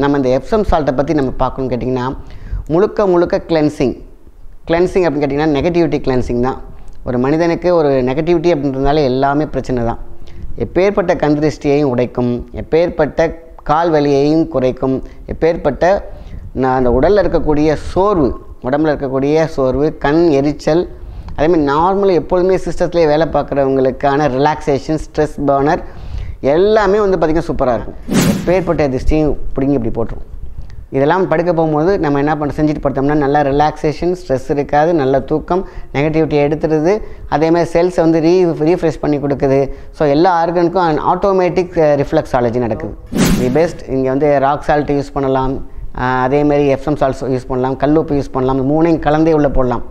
நம்ம இந்த எப்சம் சால்ட்டை பற்றி நம்ம பார்க்கணும்னு கேட்டிங்கன்னா முழுக்க கிளென்சிங் அப்படின்னு கேட்டிங்கன்னா நெகட்டிவிட்டி கிளென்சிங் தான். ஒரு மனிதனுக்கு ஒரு நெகட்டிவிட்டி அப்படின்றதுனால எல்லாமே பிரச்சனை தான். எப்பேற்பட்ட கந்திருஷ்டியையும் உடைக்கும், எப்பேற்பட்ட கால் வலியையும் குறைக்கும், எப்பேற்பட்ட அந்த உடலில் இருக்கக்கூடிய சோர்வு, உடம்பில் இருக்கக்கூடிய சோர்வு, கண் எரிச்சல், அதேமாதிரி நார்மலாக எப்பொழுதுமே சிஸ்டத்துலேயே வேலை பார்க்குறவங்களுக்கான ரிலாக்ஸேஷன், ஸ்ட்ரெஸ் பர்னர் எல்லாமே பார்த்திங்கன்னா சூப்பராக இருக்கும். எப்பேற்பட்ட திருஷ்டியும் பிடிங்கி இப்படி போட்டுரும். இதெல்லாம் படுக்க போகும்போது நம்ம என்ன செஞ்சுட்டு படுத்தோம்னா நல்லா ரிலாக்ஸேஷன், ஸ்ட்ரெஸ் இருக்காது, நல்ல தூக்கம், நெகட்டிவிட்டியை எடுத்துடுது, அதேமாதிரி செல்ஸை ரீஃப்ரெஷ் பண்ணி கொடுக்குது. ஸோ எல்லா ஆர்கனுக்கும் ஆட்டோமேட்டிக் ரிஃப்ளெக்ஸாலஜி நடக்குது. The best. இங்கே ராக் சால்ட் யூஸ் பண்ணலாம், அதேமாதிரி எப்சம் சால்ட்ஸ் யூஸ் பண்ணலாம், கல்லுப்பு யூஸ் பண்ணலாம், மூணையும் கலந்தே உள்ளே போடலாம்.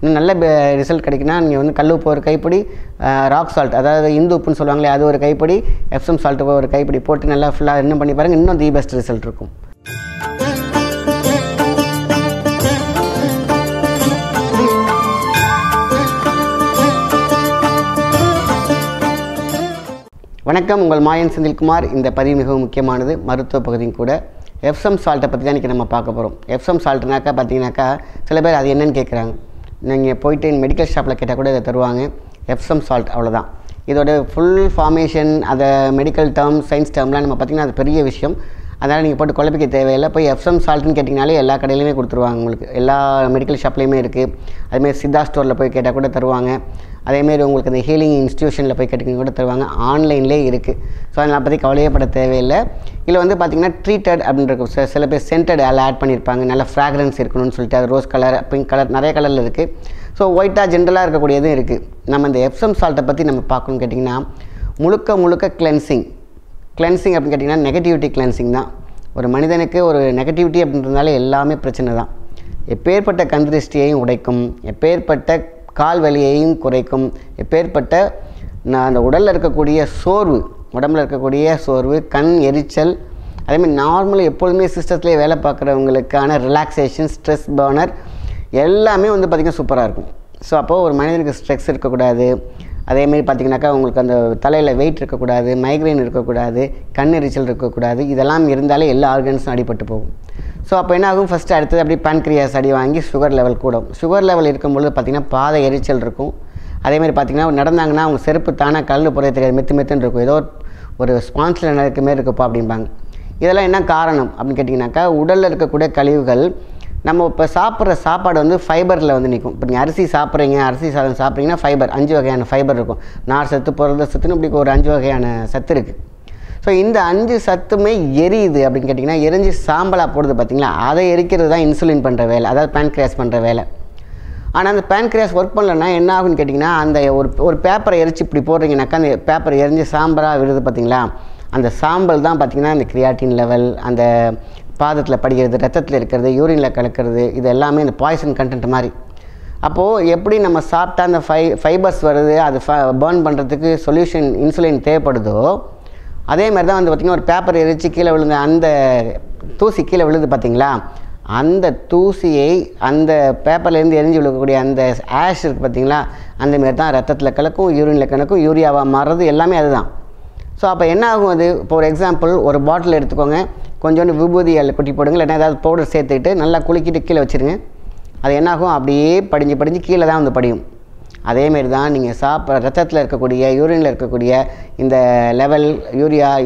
இன்னும் நல்ல ரிசல்ட் கிடைக்குன்னா நீங்கள் கல்லுப்பு ஒரு கைப்பிடி, ராக் சால்ட் அதாவது இந்து உப்புன்னு சொல்லுவாங்களே அது ஒரு கைப்பிடி, எப்சம் சால்ட்டு ஒரு கைப்பிடி போட்டு நல்லா ஃபுல்லாக இன்னும் பண்ணி பாருங்கள், இன்னும் தி பெஸ்ட் ரிசல்ட் இருக்கும். வணக்கம், உங்கள் மாயன் செந்தில்குமார். இந்த பதிவு மிகவும் முக்கியமானது, மருத்துவ பகுதியும் கூட. எப்சம் சால்ட்டை பற்றி தான் இன்றைக்கி நம்ம பார்க்க போகிறோம். எப்சம் சால்ட்னாக்கா பார்த்தீங்கன்னாக்கா சில பேர் அது என்னென்னு கேட்குறாங்க. நீங்கள் போயிட்டு மெடிக்கல் ஷாப்பில் கேட்டால் கூட இதை தருவாங்க. எப்சம் சால்ட் அவ்வளோதான். இதோட ஃபுல் ஃபார்மேஷன், அதை மெடிக்கல் டேர்ம், சயின்ஸ் டேர்ம்லாம் நம்ம பார்த்திங்கன்னா அது பெரிய விஷயம். அதனால் நீங்கள் போட்டு குழப்பிக்க தேவையில்லை. போய் எப்சம் சால்ட்டுன்னு கேட்டிங்கனாலே எல்லா கடையிலையுமே கொடுத்துருவாங்க. உங்களுக்கு எல்லா மெடிக்கல் ஷாப்லேயுமே இருக்குது. அதுமாரி சித்தா ஸ்டோரில் போய் கேட்டால் கூட தருவாங்க. அதேமாரி உங்களுக்கு அந்த ஹீலிங் இன்ஸ்டியூஷனில் போய் கேட்டிங்கன்னா கூட தருவாங்க. ஆன்லைன்லேயே இருக்குது. ஸோ அதனால் பற்றி கவலையப்பட தேவையில்லை. இதில் பார்த்திங்கன்னா ட்ரீட்டட் அப்படின்ற சில பேர் சென்டட் அதில் ஆட் பண்ணியிருப்பாங்க. நல்ல ஃப்ராக்ரன்ஸ் இருக்கணும்னு சொல்லிட்டு அது ரோஸ் கலர், பிங்க் கலர், நிறைய கலரில் இருக்குது. ஸோ ஒயிட்டாக ஜென்ரலாக இருக்கக்கூடியதும் இருக்குது. நம்ம இந்த எப்சம் சால்ட்டை பற்றி நம்ம பார்க்கணும்னு கேட்டிங்கன்னா முழுக்க கிளென்சிங் அப்படின்னு கேட்டிங்கன்னா நெகட்டிவிட்டி கிளென்சிங் தான். ஒரு மனிதனுக்கு ஒரு நெகட்டிவிட்டி அப்படின்றதுனால எல்லாமே பிரச்சனை தான். எப்பேற்பட்ட கந்திருஷ்டியையும் உடைக்கும், எப்பேற்பட்ட கால் வலியையும் குறைக்கும், எப்பேற்பட்ட அந்த உடலில் இருக்கக்கூடிய சோர்வு, உடம்பில் இருக்கக்கூடிய சோர்வு, கண் எரிச்சல், அதேமாதிரி நார்மலாக எப்பொழுதுமே சிஸ்டத்துலேயே வேலை பார்க்குறவங்களுக்கான ரிலாக்ஸேஷன், ஸ்ட்ரெஸ் பர்னர் எல்லாமே பார்த்திங்கன்னா சூப்பராக இருக்கும். ஸோ அப்போது ஒரு மனிதனுக்கு ஸ்ட்ரெஸ் இருக்கக்கூடாது, அதேமாரி பார்த்திங்கனாக்கா உங்களுக்கு அந்த தலையில் வெயிட் இருக்கக்கூடாது, மைக்ரைன் இருக்கக்கூடாது, கண் எரிச்சல் இருக்கக்கூடாது. இதெல்லாம் இருந்தாலே எல்லா ஆர்கன்ஸும் அடிபட்டு போகும். ஸோ அப்போ என்ன ஆகும், ஃபஸ்ட்டு அடுத்தது அப்படி பேன்க்ரியாஸ் அடி வாங்கி சுகர் லெவல் கூடும். சுகர் லெவல் இருக்கும்பொழுது பார்த்திங்கன்னா பாதை எரிச்சல் இருக்கும். அதேமாதிரி பார்த்திங்கன்னா நடந்தாங்கன்னா அவங்க செருப்பு தானே கல் போகிறதே தெரியாது, மெத்துன்னு இருக்கும். ஏதோ ஒரு ஸ்பான்ஸில் நடக்க மாரி இருக்குப்பா அப்படிம்பாங்க. இதெல்லாம் என்ன காரணம் அப்படின்னு கேட்டிங்கனாக்கா உடலில் இருக்கக்கூடிய கழிவுகள் நம்ம இப்போ சாப்பிட்ற சாப்பாடு ஃபைபரில் நிற்கும். இப்போ நீங்கள் அரிசி சாப்பிட்றீங்க, அரிசி சாதம் சாப்பிட்றீங்கன்னா ஃபைபர் 5 வகையான ஃபைபர் இருக்கும். நார் சத்து, புரத சத்துன்னு இப்படி ஒரு 5 வகையான சத்து இருக்குது. ஸோ இந்த 5 சத்துமே எரியுது அப்படின்னு கேட்டிங்கன்னா எரிஞ்சு சாம்பலாக போடுது பார்த்திங்களா, அதை எரிக்கிறது தான் இன்சுலின் பண்ணுற வேலை, அதாவது பேன்க்ரியாஸ் பண்ணுற வேலை. ஆனால் அந்த பேன்க்ரியாஸ் ஒர்க் பண்ணலன்னா என்ன ஆகுன்னு கேட்டிங்கன்னா அந்த ஒரு பேப்பரை எரிச்சு இப்படி போடுறீங்கனாக்கா அந்த பேப்பரை எரிஞ்சு சாம்பலாக விடுது பார்த்திங்களா, அந்த சாம்பல் தான் பார்த்திங்கன்னா அந்த கிரியாட்டின் லெவல், அந்த பாதத்தில் படிக்கிறது, ரத்தத்தில் இருக்கிறது, யூரினில் கலக்கிறது, இது எல்லாமே இந்த பாய்சன் கண்டென்ட் மாதிரி. அப்போது எப்படி நம்ம சாப்பிட்டா அந்த ஃபைபர்ஸ் வருது, அது பர்ன் பண்ணுறதுக்கு சொல்யூஷன் இன்சுலின் தேவைப்படுதோ அதே மாதிரி தான் பார்த்திங்கன்னா ஒரு பேப்பர் எரிச்சு கீழே விழுந்த அந்த தூசி கீழே விழுது பார்த்திங்களா, அந்த தூசியை அந்த பேப்பர்லேருந்து எரிஞ்சு விழுக்கக்கூடிய அந்த ஆஷ் இருக்குது பார்த்திங்களா, அந்தமாரி தான் ரத்தத்தில் கலக்கும், யூரினில் கலக்கும், யூரியாவாக மாறுறது எல்லாமே அதுதான். ஸோ அப்போ என்ன ஆகும், அது இப்போ ஒரு எக்ஸாம்பிள் ஒரு பாட்டில் எடுத்துக்கோங்க, கொஞ்சோண்டு விபூதி கொட்டி போடுங்க, இல்லைன்னா ஏதாவது பவுடர் சேர்த்துக்கிட்டு நல்லா குலுக்கிட்டு கீழே வச்சுருங்க. அது என்னாகும், அப்படியே படிஞ்சு கீழே தான் படியும். அதேமாரி தான் நீங்கள் ரத்தத்தில் இருக்கக்கூடிய, யூரினில் இருக்கக்கூடிய இந்த லெவல்,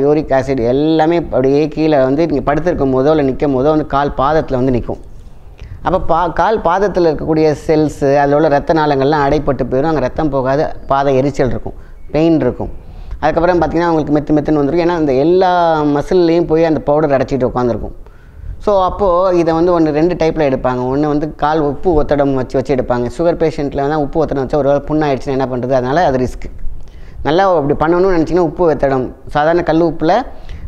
யூரிக் ஆசிட் எல்லாமே அப்படியே கீழே நீங்கள் படுத்திருக்கும் போதோ இல்லை நிற்கும் போதோ கால் பாதத்தில் நிற்கும். அப்போ கால் பாதத்தில் இருக்கக்கூடிய செல்ஸு, அதில் உள்ள ரத்த நாளங்கள்லாம் அடைப்பட்டு போயிடும். அங்கே ரத்தம் போகாது, பாதை எரிச்சல் இருக்கும், பெயின் இருக்கும். அதுக்கப்புறம் பார்த்திங்கன்னா உங்களுக்கு மெத்துன்னு வந்துருக்கும். ஏன்னா அந்த எல்லா மசில்லையும் போய் அந்த பவுடர் அடைச்சிட்டு உட்காந்துருக்கும். ஸோ அப்போது இதை 2 டைப்பில் எடுப்பாங்க. ஒன்று கால் உப்பு ஒத்தடம் வச்சு எடுப்பாங்க. சுகர் பேஷண்ட்டில் உப்பு ஒத்தடம் வச்சா ஒரு வேளை புண்ணாயிடுச்சுன்னா என்ன பண்ணுறது, அதனால் அது ரிஸ்க்கு. நல்லா அப்படி பண்ணணும்னு நினச்சிங்கன்னா உப்பு ஒத்தடம், சாதாரண கல் உப்பில்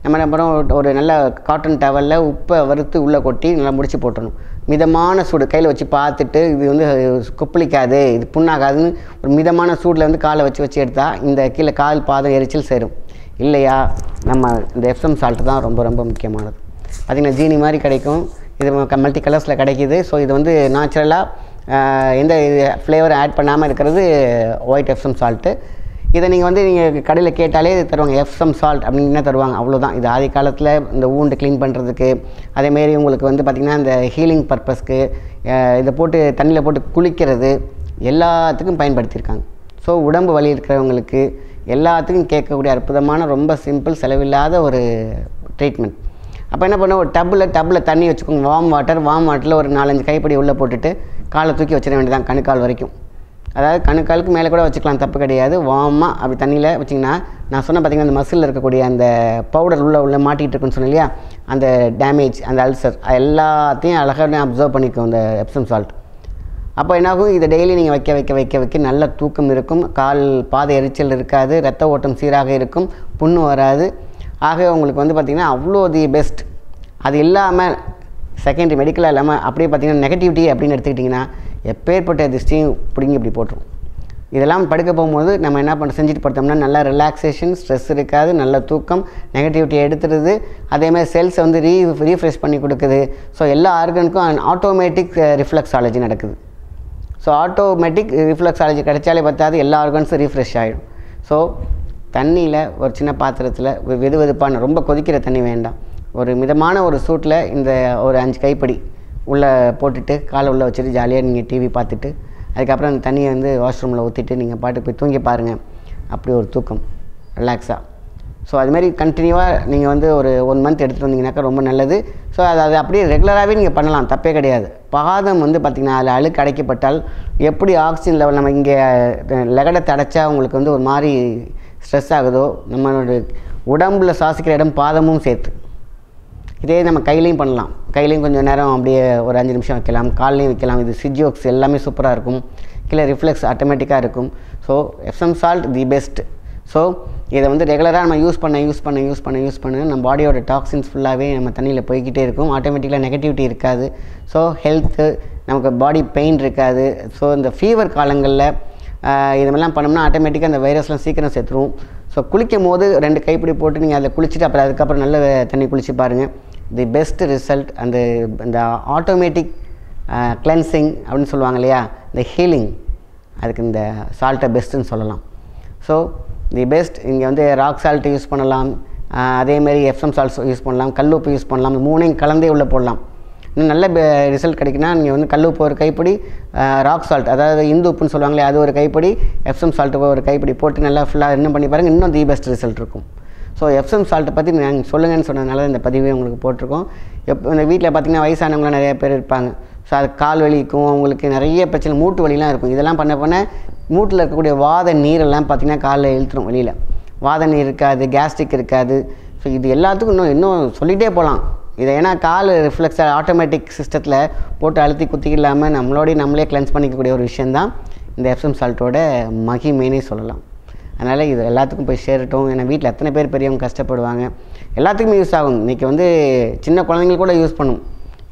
நம்ம என்ன பண்ணுறோம், ஒரு நல்ல காட்டன் டவலில் உப்பை வறுத்து உள்ளே கொட்டி நல்லா முடிச்சு போட்டுடணும். மிதமான சூடு கையில் வச்சு பார்த்துட்டு இது கொப்பளிக்காது, இது புண்ணாகாதுன்னு ஒரு மிதமான சூடில் காலை வச்சு எடுத்தால் இந்த கீழே கால் பாதம் எரிச்சல் சேரும். இல்லையா, நம்ம இந்த எப்சம் சால்ட்டு தான் ரொம்ப முக்கியமானது. பார்த்திங்கன்னா ஜீனி மாதிரி கிடைக்கும், இது மல்டி கலர்ஸில் கிடைக்கிது. ஸோ இது நேச்சுரலாக எந்த ஃப்ளேவர் ஆட் பண்ணாமல் இருக்கிறது ஒயிட் எப்சம் சால்ட்டு. இதை நீங்கள் கடையில் கேட்டாலே இது தருவாங்க, எப்சம் சால்ட் அப்படின்னு தருவாங்க, அவ்வளோதான். இது ஆதி காலத்தில் இந்த ஊண்டு க்ளீன் பண்ணுறதுக்கு, அதேமாரி உங்களுக்கு பார்த்திங்கன்னா இந்த ஹீலிங் பர்பஸ்க்கு இதை போட்டு தண்ணியில் போட்டு குளிக்கிறது எல்லாத்துக்கும் பயன்படுத்தியிருக்காங்க. ஸோ உடம்பு வலி இருக்கிறவங்களுக்கு எல்லாத்துக்கும் கேட்கக்கூடிய அற்புதமான ரொம்ப சிம்பிள் செலவில்லாத ஒரு ட்ரீட்மெண்ட். அப்போ என்ன பண்ண, ஒரு டப்பில் தண்ணி வச்சுக்கோங்க, வார்ம் வாட்டரில் ஒரு 4-5 கைப்பிடி உள்ளே போட்டுட்டு காலை தூக்கி வச்சிட வேண்டியதான் கணுக்கால் வரைக்கும். அதாவது கணுக்காலுக்கு மேலே கூட வச்சுக்கலாம், தப்பு கிடையாது. வார்மாக அப்படி தண்ணியில் வச்சிங்கன்னா, நான் சொன்ன பார்த்திங்கன்னா அந்த மசிலில் இருக்கக்கூடிய அந்த பவுடர் உள்ளே மாட்டிகிட்டு இருக்குன்னு சொன்னேன் இல்லையா, அந்த டேமேஜ், அந்த அல்சர் எல்லாத்தையும் அழகாக அப்சர்வ் பண்ணிக்கும் இந்த எப்சம் சால்ட். அப்போ என்னாகும், இதை டெய்லி நீங்கள் வைக்க நல்ல தூக்கம் இருக்கும், கால் பாத எரிச்சல் இருக்காது, ரத்த ஓட்டம் சீராக இருக்கும், புண்ணு வராது. ஆக உங்களுக்கு பார்த்திங்கன்னா அவ்வளோ தி பெஸ்ட். அது இல்லாமல் செகண்டரி மெடிக்கலாக இல்லாமல் அப்படியே பார்த்திங்கன்னா நெகட்டிவிட்டி அப்படின்னு எடுத்துக்கிட்டிங்கன்னா எப்பேற்பட்ட திருஷ்டியும் பிடிங்கி இப்படி போட்டுரும். இதெல்லாம் படுக்க போகும்போது நம்ம என்ன செஞ்சுட்டு படுத்தோம்னா நல்லா ரிலாக்ஸேஷன், ஸ்ட்ரெஸ் இருக்காது, நல்ல தூக்கம், நெகட்டிவிட்டியை எடுத்துடுது. அதேமாதிரி செல்ஸை ரீஃப்ரெஷ் பண்ணி கொடுக்குது. ஸோ எல்லா ஆர்கனுக்கும் ஆட்டோமேட்டிக் ரிஃப்ளெக்ஸாலஜி நடக்குது. ஸோ ஆட்டோமேட்டிக் ரிஃப்ளெக்ஸாலஜி கிடைச்சாலே பார்த்தாது எல்லா ஆர்கன்ஸும் ரீஃப்ரெஷ் ஆகிடும். ஸோ தண்ணியில் ஒரு சின்ன பாத்திரத்தில் வெதுவெதுப்பான ரொம்ப கொதிக்கிற தண்ணி வேண்டாம், ஒரு மிதமான ஒரு சூட்டில் இந்த ஒரு 5 கைப்பிடி உள்ளே போட்டுட்டு காலை உள்ளே வச்சுட்டு ஜாலியாக நீங்கள் டிவி பார்த்துட்டு அதுக்கப்புறம் அந்த தண்ணியை வாஷ்ரூமில் ஊற்றிட்டு நீங்கள் பாட்டுக்கு போய் தூங்கி பாருங்கள். அப்படி ஒரு தூக்கம் ரிலாக்ஸாக. ஸோ அதுமாதிரி கண்டினியூவாக நீங்கள் ஒரு 1 மந்த் எடுத்துகிட்டு வந்தீங்கன்னாக்கா ரொம்ப நல்லது. ஸோ அது அப்படியே ரெகுலராகவே நீங்கள் பண்ணலாம், தப்பே கிடையாது. பாதம் பார்த்திங்கன்னா அதில் அழுக்கு அடைக்கப்பட்டால் எப்படி ஆக்சிஜன் லெவல் நம்ம இங்கே லெகடத்தை அடைச்சா உங்களுக்கு ஒரு மாதிரி ஸ்ட்ரெஸ் ஆகுதோ, நம்மளோட உடம்புல சுவாசிக்கிற இடம் பாதமும் சேர்த்து. இதே நம்ம கையிலையும் பண்ணலாம், கையிலையும் கொஞ்சம் நேரம் அப்படியே ஒரு 5 நிமிஷம் வைக்கலாம், கால்லையும் வைக்கலாம். இது சிஜியோக்ஸ் எல்லாமே சூப்பராக இருக்கும், கீழே ரிஃப்ளெக்ஸ் ஆட்டோமேட்டிக்காக இருக்கும். So Epsom salt the best. So இதை ரெகுலராக நம்ம யூஸ் பண்ண நம்ம பாடியோட டாக்ஸின்ஸ் ஃபுல்லாகவே நம்ம தண்ணியில் போய்கிட்டே இருக்கும். ஆட்டோமேட்டிக்காக நெகட்டிவிட்டி இருக்காது. ஸோ ஹெல்த்து, நமக்கு பாடி பெயின் இருக்காது. ஸோ இந்த ஃபீவர் காலங்களில் இதெல்லாம் பண்ணோம்னா ஆட்டோமேட்டிக்காக அந்த வைரஸ்லாம் சீக்கிரம் செத்துரும். ஸோ குளிக்கும் போது 2 கைப்பிடி போட்டு நீங்கள் அதில் குளிச்சுட்டு அப்புறம் அதுக்கப்புறம் நல்ல தண்ணி குளித்து பாருங்கள். The best result. அந்த ஆட்டோமேட்டிக் கிளென்சிங் அப்படின்னு சொல்லுவாங்க இல்லையா, இந்த ஹீலிங், அதுக்கு இந்த சால்ட்டை பெஸ்ட்டுன்னு சொல்லலாம். So the best. இங்கே ராக் சால்ட் யூஸ் பண்ணலாம், அதேமாரி எப்சம் சால்ட் யூஸ் பண்ணலாம், கல்லுப்பு யூஸ் பண்ணலாம். 3ஐயும் கலந்தே உள்ளே போடலாம். இன்னும் நல்ல ரிசல்ட் கிடைக்குன்னா நீங்கள் கல்லுப்பு ஒரு கைப்பிடி, ராக் சால்ட் அதாவது இந்து உப்புன்னு சொல்லுவாங்களே அது ஒரு கைப்பிடி, எப்சம் சால்ட்டு ஒரு கைப்பிடி போட்டு நல்லா ஃபுல்லாக இன்னும் பண்ணி பாருங்கள், இன்னும் தி பெஸ்ட் ரிசல்ட் இருக்கும். ஸோ எப்சம் சால்ட்டை பற்றி நாங்கள் சொல்லுங்கன்னு சொன்னதுனால இந்த பதிவே உங்களுக்கு போட்டிருக்கோம். இந்த வீட்டில் பார்த்திங்கன்னா வயசானவங்களாம் நிறைய பேர் இருப்பாங்க. ஸோ அது கால் வலிக்கும், அவங்களுக்கு நிறைய பிரச்சனை, மூட்டு வலிலாம் இருக்கும். இதெல்லாம் பண்ண மூட்டில் இருக்கக்கூடிய வாத நீரெல்லாம் பார்த்திங்கன்னா காலில் இழுத்துரும் வெளியில். வாத நீர் இருக்காது, கேஸ்ட்ரிக் இருக்காது. ஸோ இது எல்லாத்துக்கும் இன்னும் சொல்லிகிட்டே போகலாம். இதை ஏன்னா கால் ரிஃப்ளெக்ஸாக ஆட்டோமேட்டிக் சிஸ்டத்தில் போட்டு அழுத்தி குத்திக்கலாமல் நம்மளே கிளென்ஸ் பண்ணிக்கக்கூடிய ஒரு விஷயந்தான் இந்த எப்சம் சால்ட்டோட மகிமைனே சொல்லலாம். அதனால் இது எல்லாத்துக்கும் போய் சேரட்டும். ஏன்னா வீட்டில் எத்தனை பேர் பெரியவங்க கஷ்டப்படுவாங்க, எல்லாத்துக்குமே யூஸ் ஆகும். இன்றைக்கி சின்ன குழந்தைங்களுக்கு கூட யூஸ் பண்ணும்.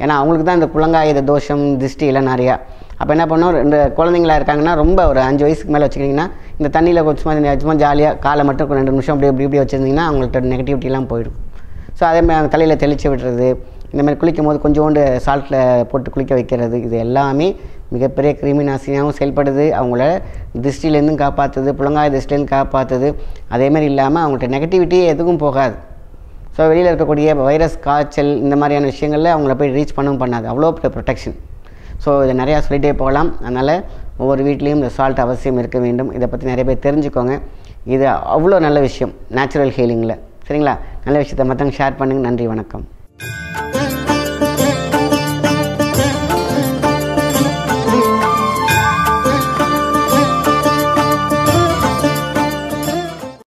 ஏன்னா அவங்களுக்கு தான் இந்த குழங்காயுத தோஷம், திருஷ்டி எல்லாம் நிறையா. அப்போ என்ன பண்ணோம், 2 குழந்தைங்களா இருக்காங்கன்னா ரொம்ப ஒரு 5 வயசுக்கு மேலே வச்சுக்கிட்டிங்கன்னா இந்த தண்ணியில் கொஞ்சமாக ஜாலியாக காலை மட்டும் 2 நிமிஷம் இப்படி வச்சுருந்திங்கன்னா அவங்கள்ட்ட நெகட்டிவிட்டிலாம் போயிடும். ஸோ அதேமாதிரி அந்த தலையில் தெளித்து விடுறது, இந்தமாதிரி குளிக்கும் போது கொஞ்சோண்டு சால்ட்டில் போட்டு குளிக்க வைக்கிறது, இது எல்லாமே மிகப்பெரிய கிருமி நாசினியாகவும் செயல்படுது. அவங்கள திருஷ்டிலேருந்தும் காப்பாற்றுது, புலங்காய திருஷ்டிலேருந்து காப்பாற்றுது. அதேமாதிரி இல்லாமல் அவங்கள்ட்ட நெகட்டிவிட்டியே எதுவும் போகாது. ஸோ வெளியில் இருக்கக்கூடிய வைரஸ், காய்ச்சல் இந்த மாதிரியான விஷயங்களில் அவங்கள போய் ரீச் பண்ணாது. அவ்வளோ ப்ரொடெக்ஷன். ஸோ இதை நிறையா சொல்லிகிட்டே போகலாம். அதனால் ஒவ்வொரு வீட்லேயும் இந்த சால்ட் அவசியம் இருக்க வேண்டும். இதை பற்றி நிறைய பேர் தெரிஞ்சுக்கோங்க. இது அவ்வளோ நல்ல விஷயம் நேச்சுரல் ஹீலிங்கில். சரிங்களா? நல்ல விஷயத்தை மற்றவங்க ஷேர் பண்ணுங்கள். நன்றி, வணக்கம்.